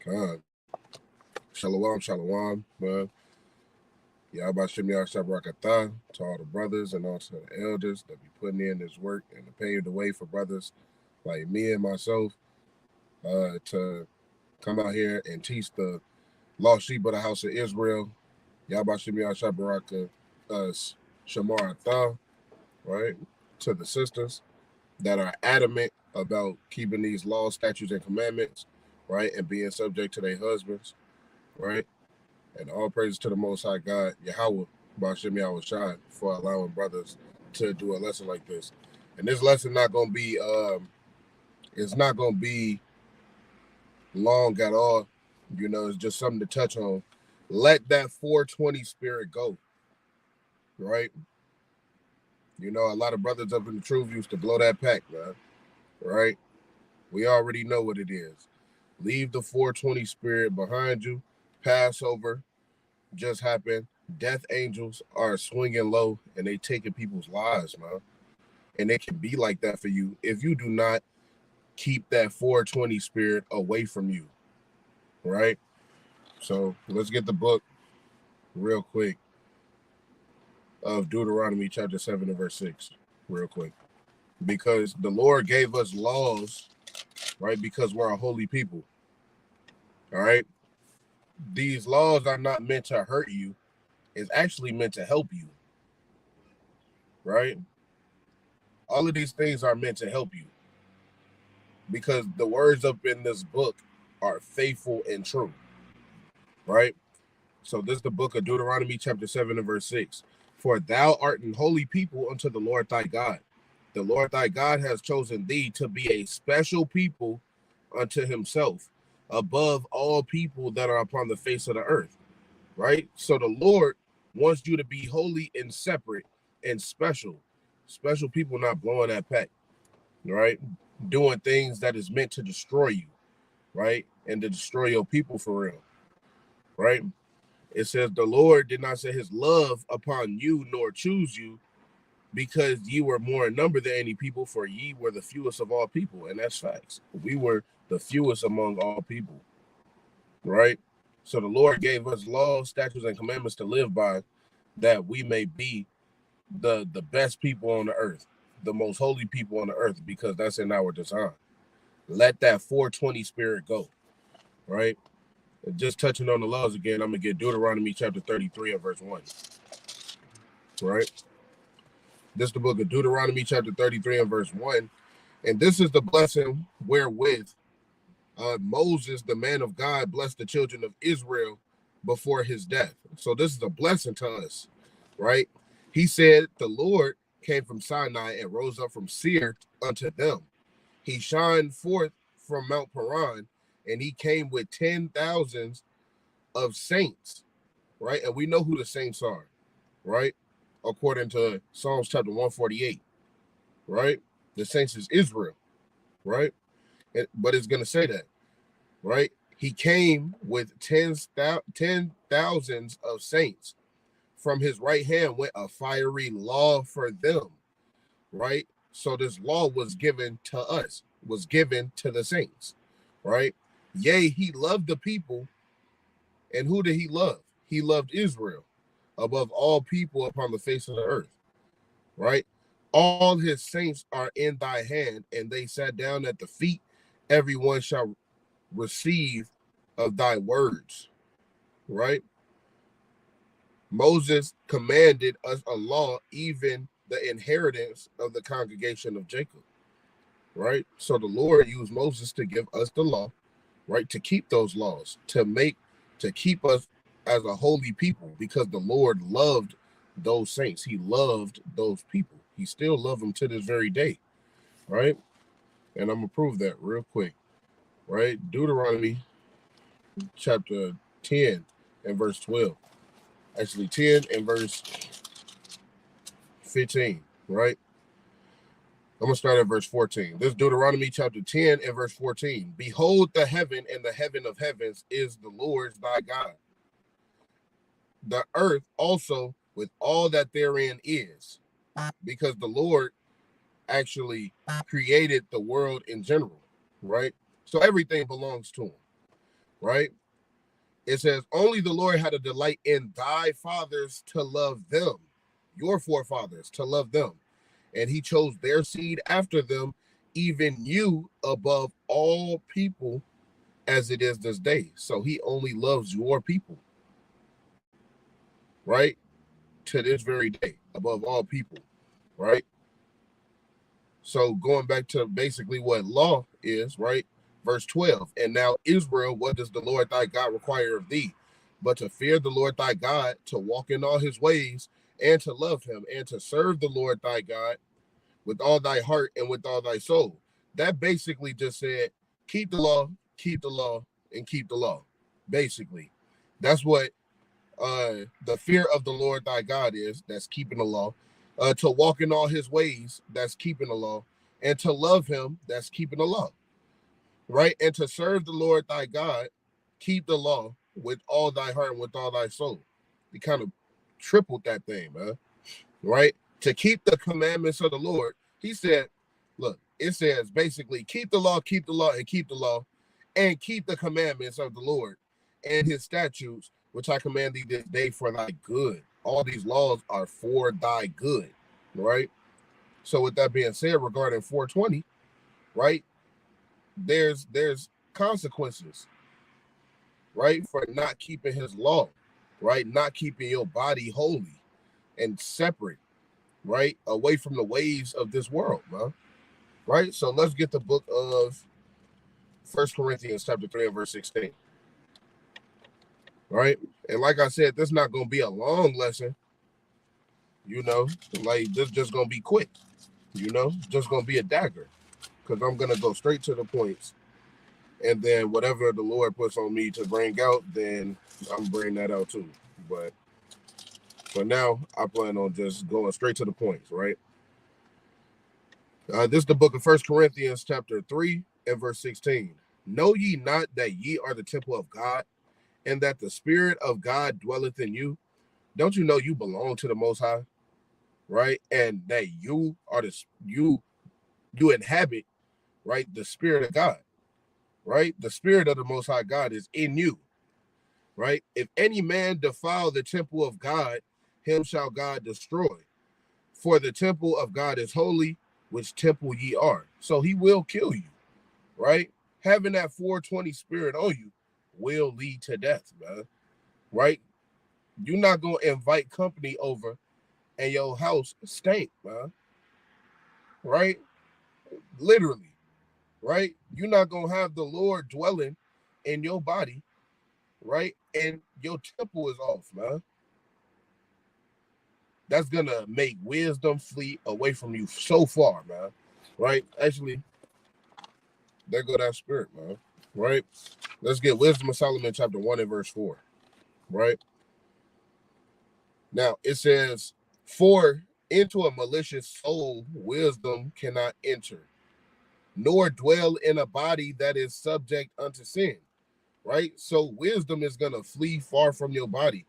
God. Shalom, shalom, man. Yahba Shem Yahshabrakatah to all the brothers and also the elders that be putting in this work and to pave the way for brothers like me and myself to come out here and teach the lost sheep of the house of Israel. Yahba Shem Yahshabrakatah, Shemaratah, right? To the sisters that are adamant about keeping these laws, statutes, and commandments, right? And being subject to their husbands, right? And all praises to the Most High God, Yahweh, Bashem Yahweh Shai, for allowing brothers to do a lesson like this. And this lesson not gonna be it's not gonna be long at all. You know, it's just something to touch on. Let that 420 spirit go, right? You know, a lot of brothers up in the truth used to blow that pack, man. Right? We already know what it is. Leave the 420 spirit behind you. Passover just happened. Death angels are swinging low and they taking people's lives, man. And it can be like that for you if you do not keep that 420 spirit away from you, right? So let's get the book real quick of Deuteronomy chapter 7 and verse 6 real quick. Because the Lord gave us laws, right? Because we're a holy people, all right? These laws are not meant to hurt you. It's actually meant to help you, right? All of these things are meant to help you because the words up in this book are faithful and true, right? So this is the book of Deuteronomy chapter 7 and verse 6. For thou art an holy people unto the Lord thy God. The Lord thy God has chosen thee to be a special people unto himself, above all people that are upon the face of the earth, right? So the Lord wants you to be holy and separate and special. Special people not blowing that pack, right? Doing things that is meant to destroy you, right? And to destroy your people for real, right? It says the Lord did not set his love upon you nor choose you because ye were more in number than any people, for ye were the fewest of all people. And that's facts. We were the fewest among all people, right? So the Lord gave us laws, statutes, and commandments to live by that we may be the best people on the earth, the most holy people on the earth, because that's in our design. Let that 420 spirit go, right? And just touching on the laws again, I'm going to get Deuteronomy chapter 33 and verse 1, right? This is the book of Deuteronomy chapter 33 and verse 1. And this is the blessing wherewith Moses, the man of God, blessed the children of Israel before his death. So this is a blessing to us, right? He said, the Lord came from Sinai and rose up from Seir unto them. He shined forth from Mount Paran, and he came with 10,000s of saints, right? And we know who the saints are, right? According to Psalms chapter 148, right? The saints is Israel, right? But it's going to say that, right? He came with 10,000s of saints. From his right hand went a fiery law for them, right? So this law was given to us, was given to the saints, right? Yea, he loved the people. And who did he love? He loved Israel above all people upon the face of the earth, right? All his saints are in thy hand, and they sat down at the feet. Everyone shall receive of thy words, right? Moses commanded us a law, even the inheritance of the congregation of Jacob, right? So the Lord used Moses to give us the law, right? To keep those laws, to keep us as a holy people, because the Lord loved those saints. He loved those people. He still loves them to this very day, right? And I'm going to prove that real quick, right? Deuteronomy chapter 10 and verse 12. Actually, 10 and verse 15, right? I'm going to start at verse 14. This is Deuteronomy chapter 10 and verse 14. Behold, the heaven and the heaven of heavens is the Lord's thy God. The earth also with all that therein is, because the Lord actually created the world in general, right? So everything belongs to him, right? It says, only the Lord had a delight in thy fathers to love them, your forefathers to love them. And he chose their seed after them, even you above all people as it is this day. So he only loves your people, right? To this very day, above all people, right? So going back to basically what law is, right? Verse 12. And now, Israel, what does the Lord thy God require of thee? But to fear the Lord thy God, to walk in all his ways, and to love him, and to serve the Lord thy God with all thy heart and with all thy soul. That basically just said, keep the law, and keep the law. Basically, that's what the fear of the Lord thy God is. That's keeping the law. To walk in all his ways, that's keeping the law. And to love him, that's keeping the law. Right? And to serve the Lord thy God, keep the law with all thy heart and with all thy soul. He kind of tripled that thing, man. Right? To keep the commandments of the Lord. He said, look, it says basically, keep the law, and keep the law, and keep the commandments of the Lord and his statutes, which I command thee this day for thy good. All these laws are for thy good, right? So with that being said, regarding 420, right, there's consequences, right, for not keeping his law, right, not keeping your body holy and separate, right, away from the ways of this world, man. Right? So let's get the book of 1 Corinthians chapter 3 and verse 16. Right? And like I said, this is not going to be a long lesson. Like this just going to be quick. Just going to be a dagger. Because I'm going to go straight to the points. And then whatever the Lord puts on me to bring out, then I'm bringing that out too. But for now, I plan on just going straight to the points, right? This is the book of 1 Corinthians chapter 3 and verse 16. Know ye not that ye are the temple of God, and that the Spirit of God dwelleth in you? Don't you know you belong to the Most High, right? And that you are you inhabit, right, the Spirit of God, right? The Spirit of the Most High God is in you, right? If any man defile the temple of God, him shall God destroy. For the temple of God is holy, which temple ye are. So he will kill you, right? Having that 420 spirit on you will lead to death, man, right? You're not going to invite company over and your house stink, man, right? Literally, right? You're not going to have the Lord dwelling in your body, right? And your temple is off, man. That's going to make wisdom flee away from you so far, man, right? Actually, there go that spirit, man, right? Let's get Wisdom of Solomon chapter 1 and verse 4, right? Now, it says, for into a malicious soul wisdom cannot enter, nor dwell in a body that is subject unto sin, right? So wisdom is going to flee far from your body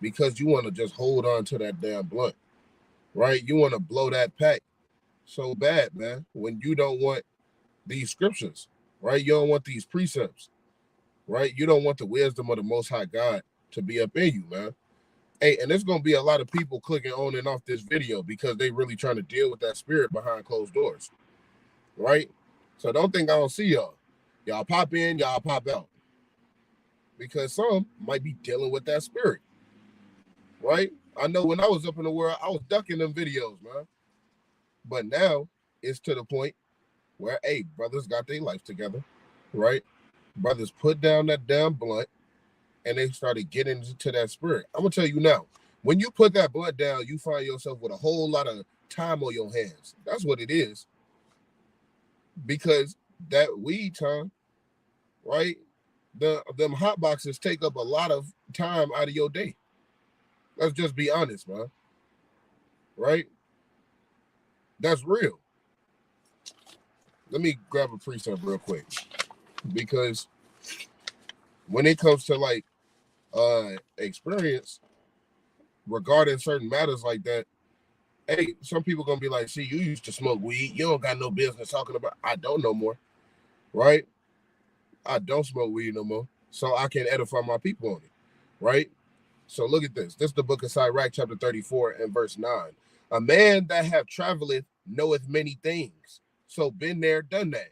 because you want to just hold on to that damn blunt, right? You want to blow that pack so bad, man, when you don't want these scriptures, right? You don't want these precepts, right? You don't want the wisdom of the Most High God to be up in you, man. Hey, and there's going to be a lot of people clicking on and off this video because they really trying to deal with that spirit behind closed doors, right? So don't think I don't see y'all. Y'all pop in, y'all pop out. Because some might be dealing with that spirit, right? I know when I was up in the world, I was ducking them videos, man. But now it's to the point where, hey, brothers got their life together, right? Brothers put down that damn blunt and they started getting into that spirit. I'm going to tell you now, when you put that blunt down, you find yourself with a whole lot of time on your hands. That's what it is. Because that weed time, right? Them hot boxes take up a lot of time out of your day. Let's just be honest, man. Right? That's real. Let me grab a precept real quick. Because when it comes to like experience regarding certain matters like that, hey, some people gonna be like, see, you used to smoke weed. You don't got no business talking about. I don't no more. Right? I don't smoke weed no more. so I can edify my people on it, right? So look at this. This is the book of Sirach, chapter 34 and verse 9. A man that have traveleth knoweth many things. So been there, done that,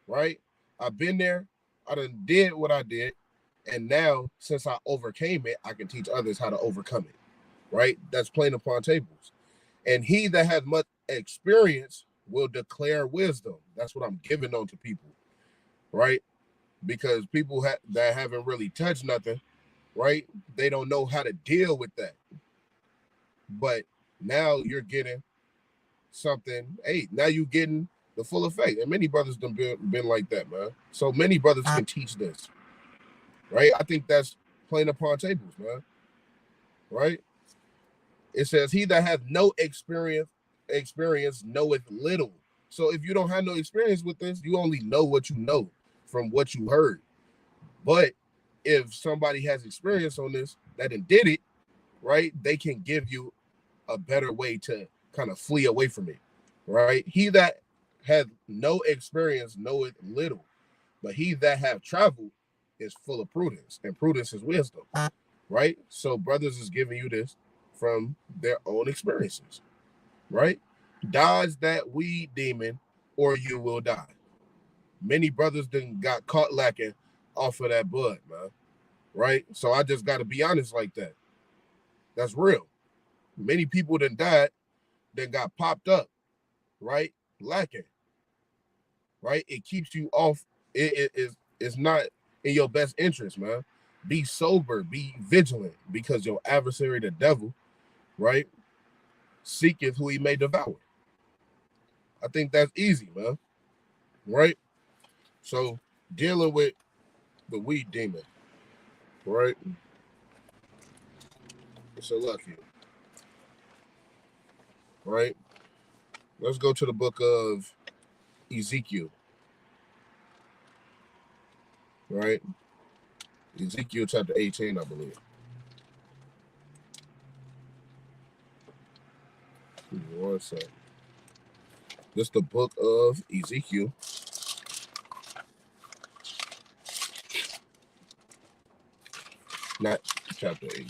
right? I've been there. I done did what I did. And now, since I overcame it, I can teach others how to overcome it, right? That's plain upon tables. And he that has much experience will declare wisdom. That's what I'm giving on to people, right? Because people that haven't really touched nothing, right? They don't know how to deal with that. But now you're getting something. Hey, now you're getting the full effect. And many brothers done been like that, man. So many brothers can teach this, right? I think that's plain upon tables, man. Right? It says, he that hath no experience knoweth little. So if you don't have no experience with this, you only know what you know from what you heard. But if somebody has experience on this that did it, right, they can give you a better way to kind of flee away from it, right? He that hath no experience knoweth little, but he that have traveled is full of prudence, and prudence is wisdom, right? So brothers is giving you this from their own experiences, right? Dodge that weed demon or you will die. Many brothers then got caught lacking off of that bud, man, right? So I just got to be honest like that. That's real. Many people that died, that got popped up, right? Lacking, right? It keeps you off. It's not in your best interest, man. Be sober, be vigilant, because your adversary, the devil, right, seeketh who he may devour. I think that's easy, man, right? So dealing with the weed demon, right? It's a lucky, right? Let's go to the book of Ezekiel, right? Ezekiel chapter 18, I believe. One second. This is the book of Ezekiel. Not chapter 18.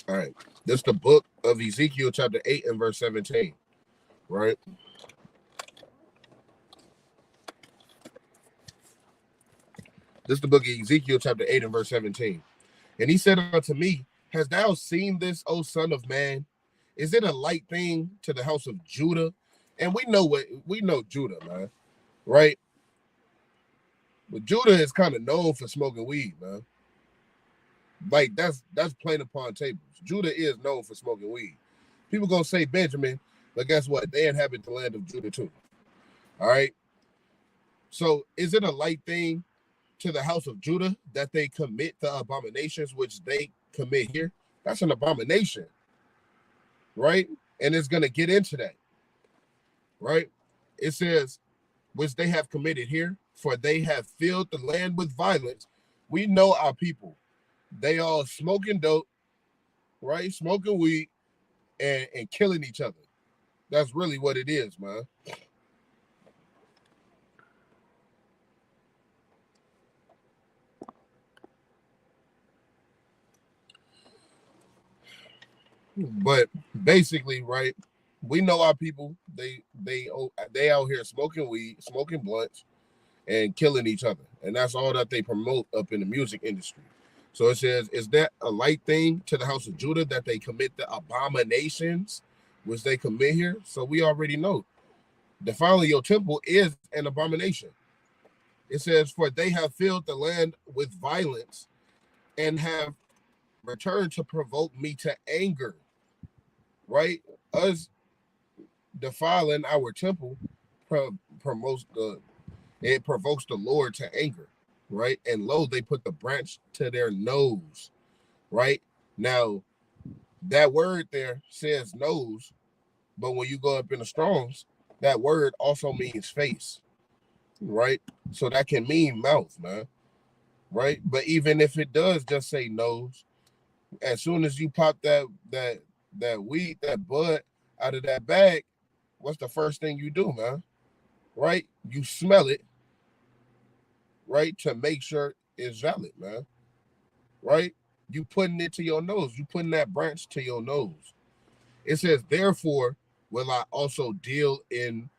All right. This is the book of Ezekiel chapter 8 and verse 17. Right? This is the book of Ezekiel chapter 8 and verse 17. And he said unto me, hast thou seen this, O son of man? Is it a light thing to the house of Judah? And we know Judah, man, right? But Judah is kind of known for smoking weed, man. Like that's plain upon tables. Judah is known for smoking weed. People gonna say Benjamin, but guess what? They inhabit the land of Judah too. All right. So is it a light thing to the house of Judah that they commit the abominations which they commit here? That's an abomination, right? And it's gonna get into that, right? It says, which they have committed here, for they have filled the land with violence. We know our people. They all smoking dope, right? Smoking weed and killing each other. That's really what it is, man. But basically, right, we know our people, they out here smoking weed, smoking blunts, and killing each other. And that's all that they promote up in the music industry. So it says, is that a light thing to the house of Judah that they commit the abominations which they commit here? So we already know defiling your temple is an abomination. It says, for they have filled the land with violence and have returned to provoke me to anger, right? Us defiling our temple provokes the Lord to anger, right? And lo, they put the branch to their nose, right? Now, that word there says nose, but when you go up in the Strongs, that word also means face, right? So that can mean mouth, man, right? But even if it does just say nose, as soon as you pop that weed, that bud out of that bag, what's the first thing you do, man? Right? You smell it, right? To make sure it's valid, man. Right? You putting it to your nose. You putting that branch to your nose. It says, therefore, will I also deal in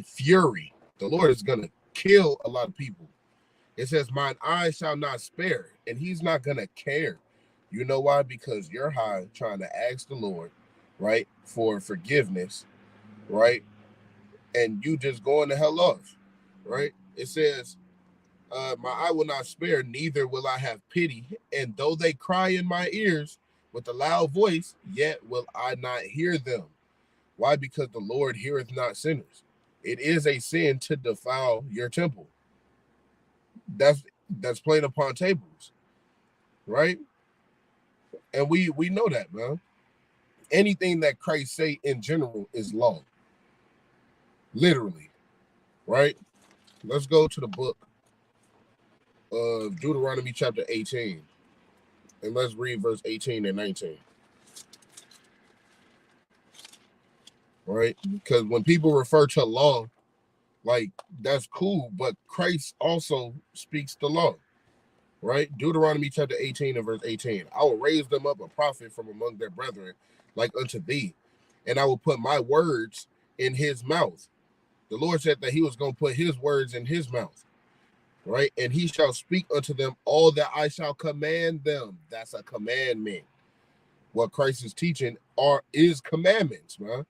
fury. The Lord is gonna kill a lot of people. It says, mine eyes shall not spare, and he's not gonna care. You know why? Because you're high trying to ask the Lord, right, for forgiveness, right? And you just going the hell off, right? It says, my eye will not spare, neither will I have pity. And though they cry in my ears with a loud voice, yet will I not hear them. Why? Because the Lord heareth not sinners. It is a sin to defile your temple. That's playing upon tables, right? And we know that, man. Anything that Christ say in general is law. Literally, right? Let's go to the book of Deuteronomy chapter 18. And let's read verse 18 and 19. Right? Because when people refer to law, like, that's cool, but Christ also speaks the law. Right? Deuteronomy chapter 18 and verse 18. I will raise them up a prophet from among their brethren, like unto thee, and I will put my words in his mouth. The Lord said that he was going to put his words in his mouth. Right? And he shall speak unto them all that I shall command them. That's a commandment. What Christ is teaching is commandments, man.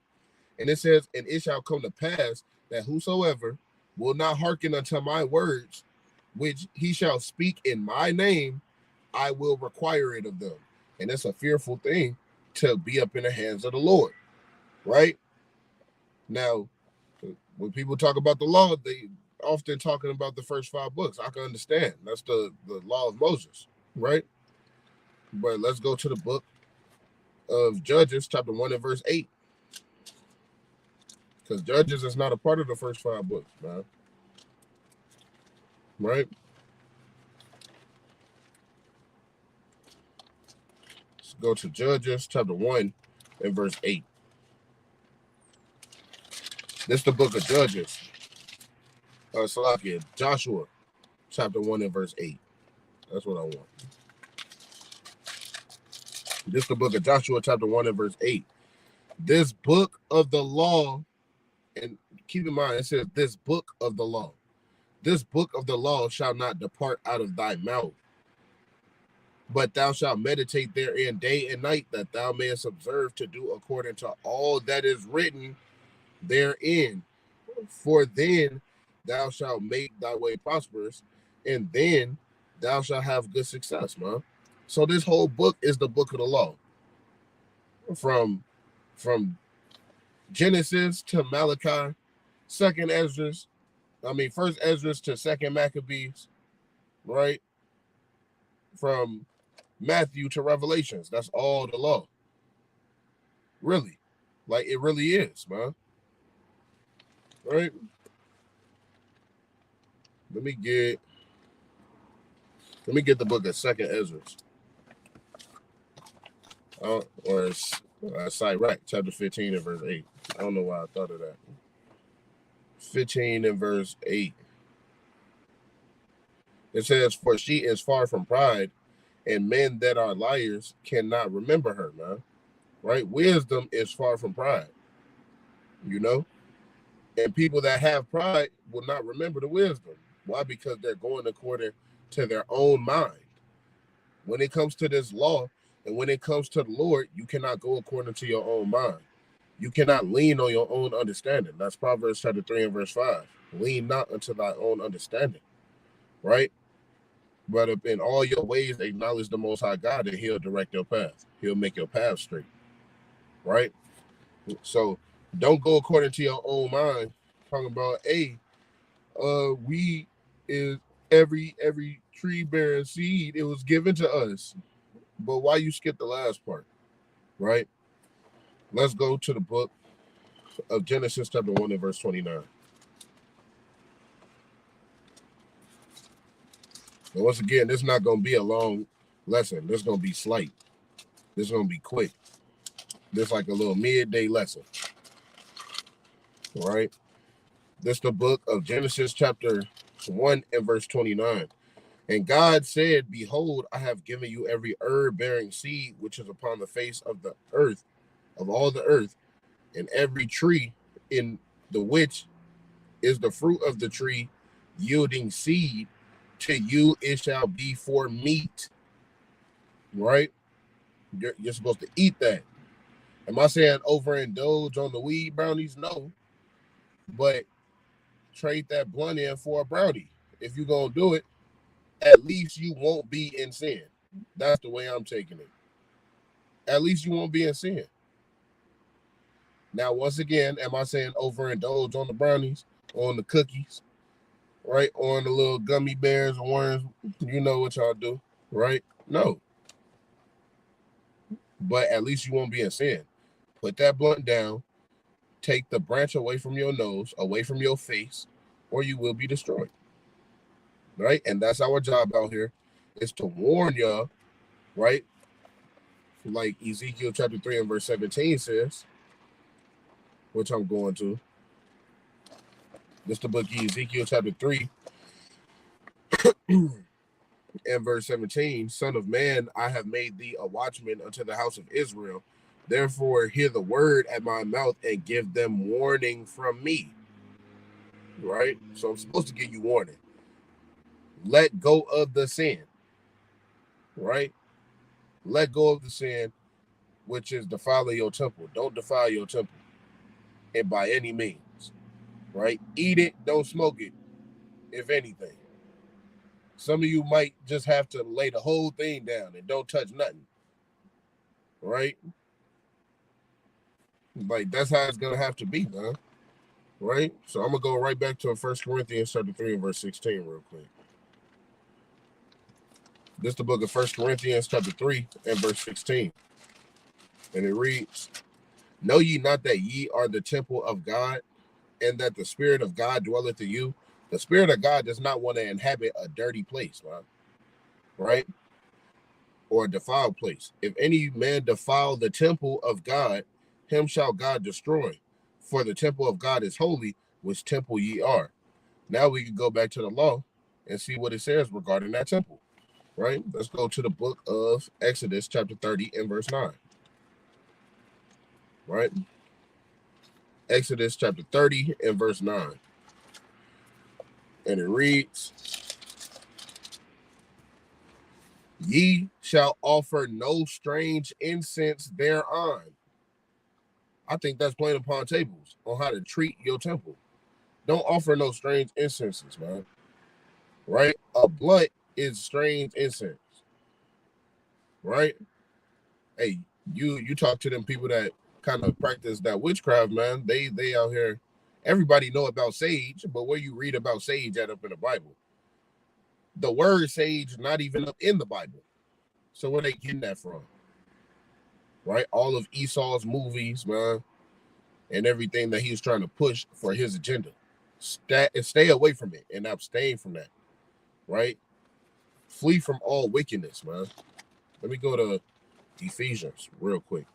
And it says, and it shall come to pass that whosoever will not hearken unto my words, which he shall speak in my name, I will require it of them. And it's a fearful thing to be up in the hands of the Lord, right? Now, when people talk about the law, they often talking about the first 5 books. I can understand. That's the law of Moses, right? But let's go to the book of Judges, chapter 1 and verse 8. Because Judges is not a part of the first 5 books, man. Right? Let's go to Judges, chapter 1 and verse 8. This is the book of Judges. Salakia, Joshua, chapter 1 and verse 8. That's what I want. This is the book of Joshua, chapter 1 and verse 8. This book of the law, and keep in mind, it says this book of the law. This book of the law shall not depart out of thy mouth, but thou shalt meditate therein day and night, that thou mayest observe to do according to all that is written therein. For then thou shalt make thy way prosperous, and then thou shalt have good success, man. So this whole book is the book of the law. From Genesis to Malachi, first Esdras to second Maccabees, right? From Matthew to Revelations. That's all the law. Really. Like, it really is, man. Right? Let me get the book of second Esdras. Or Sirach, chapter 15 and verse 8. I don't know why I thought of that. 15 and verse 8. It says, for she is far from pride, and men that are liars cannot remember her, man. Right? Wisdom is far from pride. You know? And people that have pride will not remember the wisdom. Why? Because they're going according to their own mind. When it comes to this law, and when it comes to the Lord, you cannot go according to your own mind. You cannot lean on your own understanding. That's Proverbs chapter 3 and verse 5. Lean not unto thy own understanding. Right? But in all your ways, acknowledge the Most High God, and he'll direct your path. He'll make your path straight. Right? So don't go according to your own mind. Talking about, hey, we is every tree bearing seed, it was given to us. But why you skip the last part? Right? Let's go to the book of Genesis chapter 1 and verse 29. And once again, this is not going to be a long lesson. This is going to be slight. This is going to be quick. This is like a little midday lesson. All right. This is the book of Genesis chapter 1 and verse 29. And God said, behold, I have given you every herb bearing seed, which is upon the face of the earth, of all the earth, and every tree in the which is the fruit of the tree yielding seed, to you it shall be for meat. Right? You're supposed to eat that. Am I saying overindulge on the weed brownies? No. But trade that blunt in for a brownie. If you're going to do it, at least you won't be in sin. That's the way I'm taking it. At least you won't be in sin. Now, once again, am I saying overindulge on the brownies, on the cookies, right? On the little gummy bears and worms? You know what y'all do, right? No. But at least you won't be in sin. Put that blunt down. Take the branch away from your nose, away from your face, or you will be destroyed. Right? And that's our job out here, is to warn y'all, right? Like Ezekiel chapter 3 and verse 17 says, which I'm going to. This is the book of Ezekiel chapter 3 and verse 17. Son of man, I have made thee a watchman unto the house of Israel. Therefore, hear the word at my mouth and give them warning from me. Right? So I'm supposed to give you warning. Let go of the sin. Right? Let go of the sin, which is defiling your temple. Don't defile your temple. And by any means. Right? Eat it, don't smoke it, if anything. Some of you might just have to lay the whole thing down and don't touch nothing. Right? Like, that's how it's going to have to be, man. Right? So I'm going to go right back to 1 Corinthians chapter 3 and verse 16 real quick. This is the book of 1 Corinthians chapter 3 and verse 16. And it reads, know ye not that ye are the temple of God, and that the Spirit of God dwelleth in you? The Spirit of God does not want to inhabit a dirty place, man. Right? Or a defiled place. If any man defile the temple of God, him shall God destroy. For the temple of God is holy, which temple ye are. Now we can go back to the law and see what it says regarding that temple. Right? Let's go to the book of Exodus chapter 30 and verse 9. Right? Exodus chapter 30 and verse 9. And it reads, ye shall offer no strange incense thereon. I think that's playing upon tables on how to treat your temple. Don't offer no strange incenses, man. Right? A blunt is strange incense. Right? Hey, you talk to them people that kind of practice that witchcraft, man. They out here. Everybody know about sage, but where you read about sage at up in the Bible? The word sage not even up in the Bible. So where they getting that from? Right? All of Esau's movies, man, and everything that he was trying to push for his agenda. Stay away from it and abstain from that. Right? Flee from all wickedness, man. Let me go to Ephesians real quick.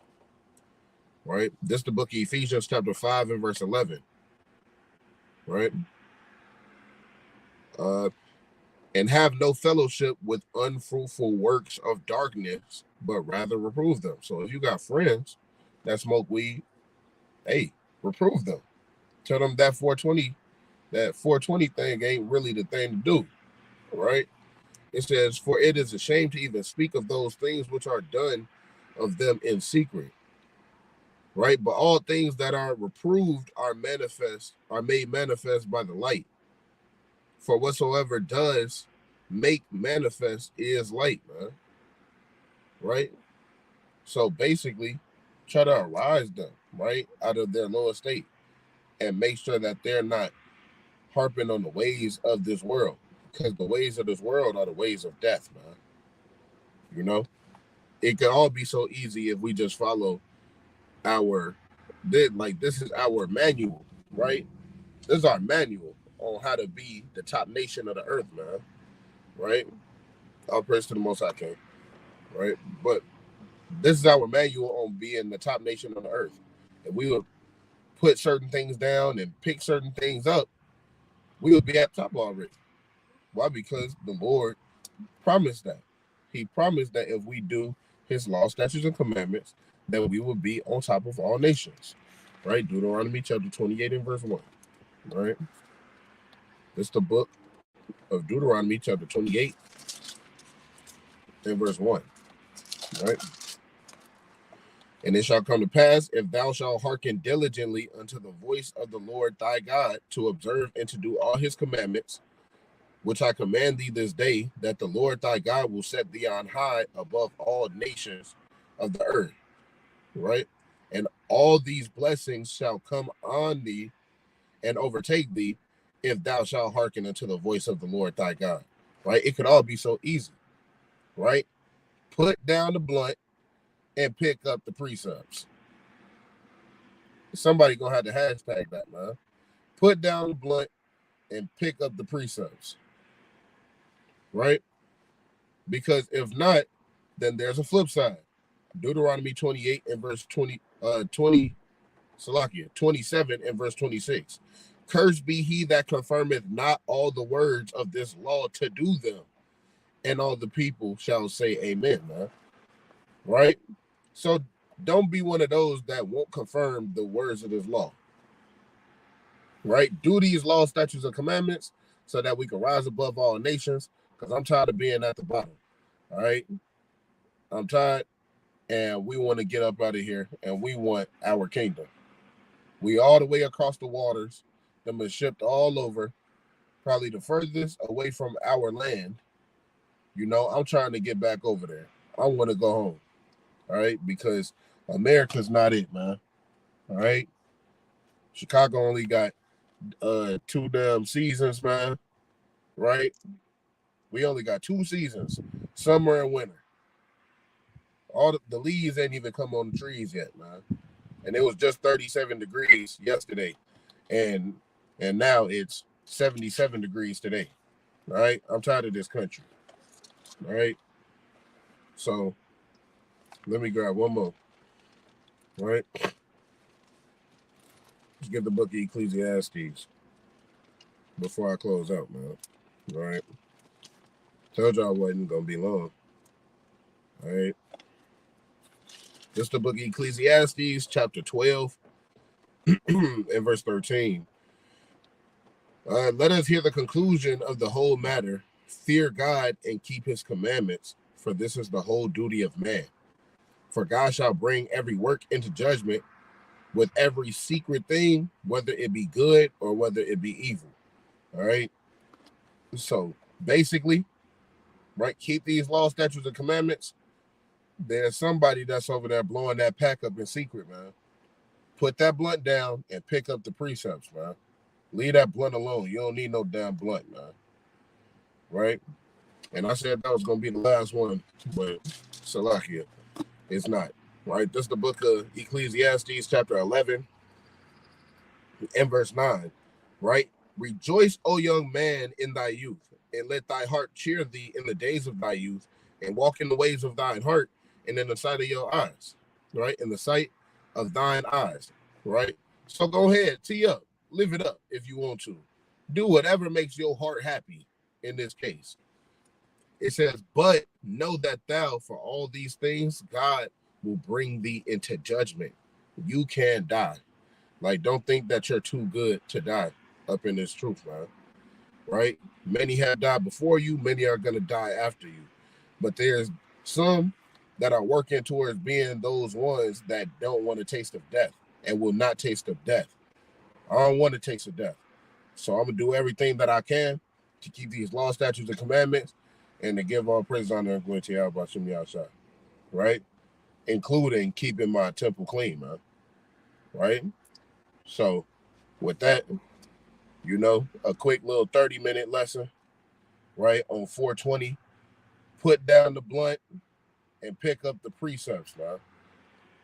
Right? This is the book of Ephesians chapter 5 and verse 11. Right? And have no fellowship with unfruitful works of darkness, but rather reprove them. So if you got friends that smoke weed, hey, reprove them. Tell them that 420 thing ain't really the thing to do. Right? It says, for it is a shame to even speak of those things which are done of them in secret. Right? But all things that are reproved are made manifest by the light. For whatsoever does make manifest is light, man. Right? So basically, try to arise them, right, out of their lower state and make sure that they're not harping on the ways of this world, because the ways of this world are the ways of death, man. You know, it could all be so easy if we just follow this is our manual, right? This is our manual on how to be the top nation of the earth, man. Right? All praise to the Most High King, right? But this is our manual on being the top nation on the earth. If we would put certain things down and pick certain things up, we would be at top already. Why? Because the Lord promised that. He promised that if we do his law, statutes, and commandments, that we will be on top of all nations. Right? Deuteronomy chapter 28 and verse 1. Right? It's the book of Deuteronomy chapter 28 and verse 1. Right? And it shall come to pass, if thou shalt hearken diligently unto the voice of the Lord thy God, to observe and to do all his commandments, which I command thee this day, that the Lord thy God will set thee on high above all nations of the earth. Right? And all these blessings shall come on thee and overtake thee, if thou shalt hearken unto the voice of the Lord thy God. Right? It could all be so easy. Right? Put down the blunt and pick up the precepts. Somebody gonna have to hashtag that, man. Put down the blunt and pick up the precepts. Right? Because if not, then there's a flip side. Deuteronomy 28 and verse 27 and verse 26. Cursed be he that confirmeth not all the words of this law to do them, and all the people shall say amen, man. Right? So don't be one of those that won't confirm the words of this law. Right? Do these laws, statutes, and commandments so that we can rise above all nations, because I'm tired of being at the bottom. All right? I'm tired, and we want to get up out of here, and we want our kingdom. We all the way across the waters, them been shipped all over, probably the furthest away from our land. You know, I'm trying to get back over there. I want to go home. All right, because America's not it, man. All right, Chicago only got 2 damn seasons, man. Right, we only got 2 seasons, summer and winter. All the leaves ain't even come on the trees yet, man. And it was just 37 degrees yesterday, and now it's 77 degrees today. All right, I'm tired of this country. All right, so let me grab one more. All right, let's get the book of Ecclesiastes before I close out, man. All right, told y'all I wasn't gonna be long. All right, this is the book of Ecclesiastes, chapter 12 and verse 13. Let us hear the conclusion of the whole matter. Fear God and keep his commandments, for this is the whole duty of man. For God shall bring every work into judgment with every secret thing, whether it be good or whether it be evil. All right. So basically, right, keep these laws, statutes, and commandments. There's somebody that's over there blowing that pack up in secret, man. Put that blunt down and pick up the precepts, man. Leave that blunt alone. You don't need no damn blunt, man. Right? And I said that was going to be the last one, but Salakia, it's not. Right? This is the book of Ecclesiastes, chapter 11 and verse 9. Right? Rejoice, O young man, in thy youth, and let thy heart cheer thee in the days of thy youth, and walk in the ways of thine heart, and in the sight of your eyes. Right? In the sight of thine eyes. Right? So go ahead, tee up. Live it up if you want to. Do whatever makes your heart happy in this case. It says, but know that thou, for all these things, God will bring thee into judgment. You can die. Like, don't think that you're too good to die up in this truth, man. Right? Many have died before you. Many are going to die after you. But there's some that are working towards being those ones that don't want to taste of death and will not taste of death. I don't want to taste of death. So I'm going to do everything that I can to keep these law, statutes, and commandments, and to give all praise, honor, and glory to Yahweh Shem Yahshua, right? Including keeping my temple clean, man, right? So with that, you know, a quick little 30-minute lesson, right, on 420. Put down the blunt and pick up the precepts, man.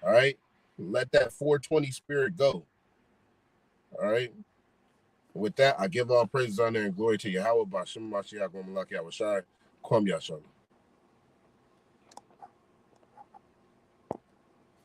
All right? Let that 420 spirit go. All right? With that, I give all praises, honor, and glory to Yahweh, Bashem Mashiach, Malak Yahweh Shai, Kwam Yashon.